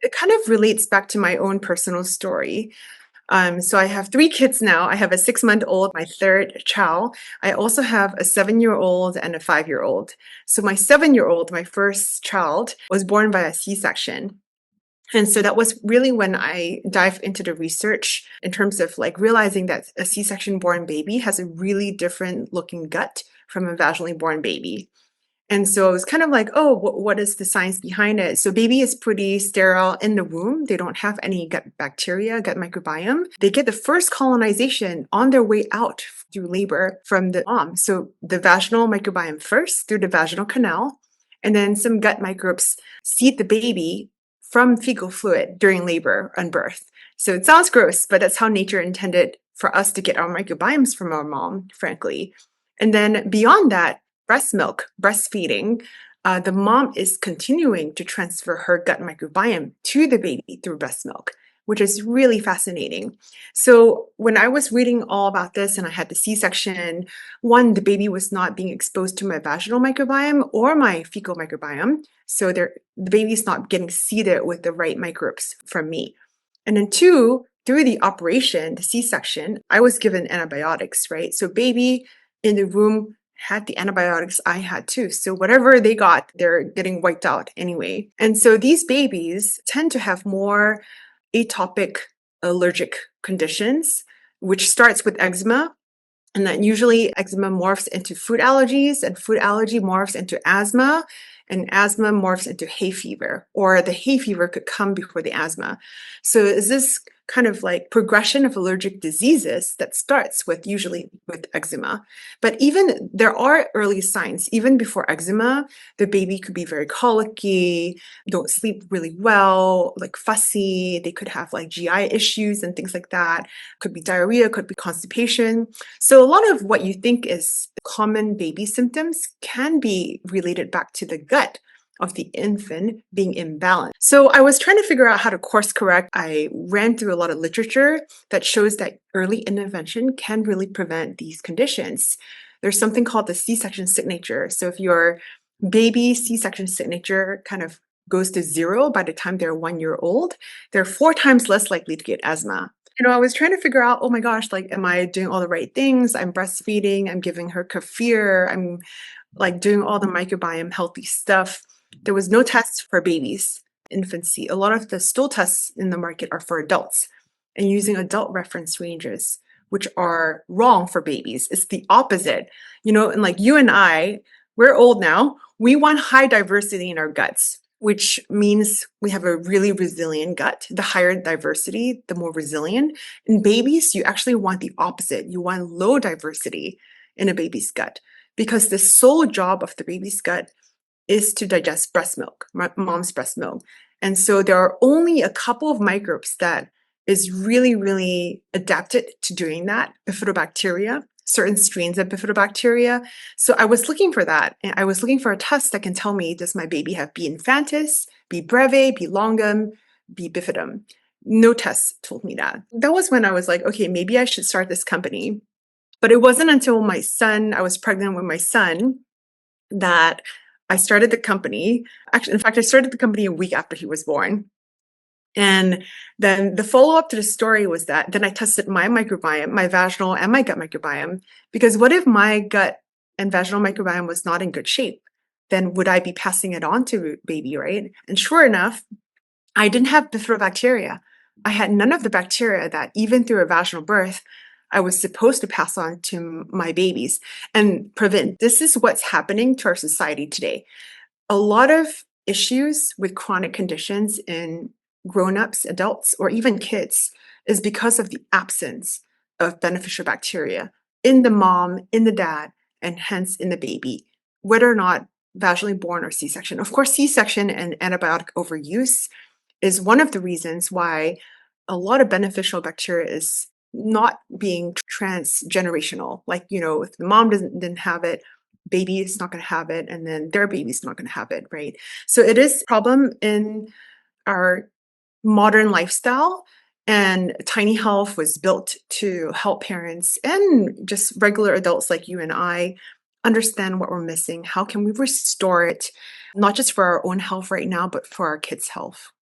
It kind of relates back to my own personal story. So I have three kids now. I have a 6 month old, my third child. I also have a 7 year old and a 5 year old. So my 7 year old, my first child, was born by a C-section. And so that was really when I dived into the research in terms of like realizing that a C-section born baby has a really different looking gut from a vaginally born baby. And so it was kind of like, oh, what is the science behind it? So baby is pretty sterile in the womb. They don't have any gut bacteria, gut microbiome. They get the first colonization on their way out through labor from the mom. So the vaginal microbiome first through the vaginal canal, and then some gut microbes seed the baby from fecal fluid during labor and birth. So it sounds gross, but that's how nature intended for us to get our microbiomes from our mom, frankly. And then beyond that, breast milk, breastfeeding, the mom is continuing to transfer her gut microbiome to the baby through breast milk, which is really fascinating. So when I was reading all about this and I had the C-section, one, the baby was not being exposed to my vaginal microbiome or my fecal microbiome. So the baby's not getting seeded with the right microbes from me. And then two, through the operation, the C-section, I was given antibiotics, right? So baby in the womb had the antibiotics I had too. So whatever they got, they're getting wiped out anyway. And so these babies tend to have more atopic allergic conditions, which starts with eczema. And then usually eczema morphs into food allergies, and food allergy morphs into asthma, and asthma morphs into hay fever, or the hay fever could come before the asthma. So is this kind of like progression of allergic diseases that starts with usually with eczema. But even there are early signs, even before eczema, the baby could be very colicky, don't sleep really well, like fussy. They could have like GI issues and things like that. Could be diarrhea, could be constipation. So a lot of what you think is common baby symptoms can be related back to the gut of the infant being imbalanced. So I was trying to figure out how to course correct. I ran through a lot of literature that shows that early intervention can really prevent these conditions. There's something called the C-section signature. So if your baby C-section signature kind of goes to zero by the time they're 1 year old, they're 4 times less likely to get asthma. I was trying to figure out, oh my gosh, like, am I doing all the right things? I'm breastfeeding, I'm giving her kefir, I'm like doing all the microbiome healthy stuff. There was no tests for babies, infancy. A lot of the stool tests in the market are for adults and using adult reference ranges, which are wrong for babies. It's the opposite, and like you and I, we're old now. We want high diversity in our guts, which means we have a really resilient gut. The higher diversity, the more resilient. In babies, you actually want the opposite. You want low diversity in a baby's gut because the sole job of the baby's gut is to digest breast milk, mom's breast milk. And so there are only a couple of microbes that is really, really adapted to doing that, bifidobacteria, certain strains of bifidobacteria. So I was looking for that. And I was looking for a test that can tell me, does my baby have B. infantis, B. breve, B. longum, B. bifidum? No tests told me that. That was when I was like, okay, maybe I should start this company. But it wasn't until I was pregnant with my son, that I started the company. Actually, in fact, I started the company a week after he was born. And then the follow-up to the story was that then I tested my microbiome, my vaginal and my gut microbiome, because what if my gut and vaginal microbiome was not in good shape? Then would I be passing it on to baby, right? And sure enough, I didn't have bifidobacteria. I had none of the bacteria that even through a vaginal birth, I was supposed to pass on to my babies. And Praveen, this is what's happening to our society today. A lot of issues with chronic conditions in grown-ups, adults, or even kids is because of the absence of beneficial bacteria in the mom, in the dad, and hence in the baby, whether or not vaginally born or C-section. Of course, C-section and antibiotic overuse is one of the reasons why a lot of beneficial bacteria is not being transgenerational. Like, if the mom didn't have it, baby is not going to have it, and then their baby's not going to have it, right? So it is a problem in our modern lifestyle. And Tiny Health was built to help parents and just regular adults like you and I understand what we're missing. How can we restore it, not just for our own health right now, but for our kids' health?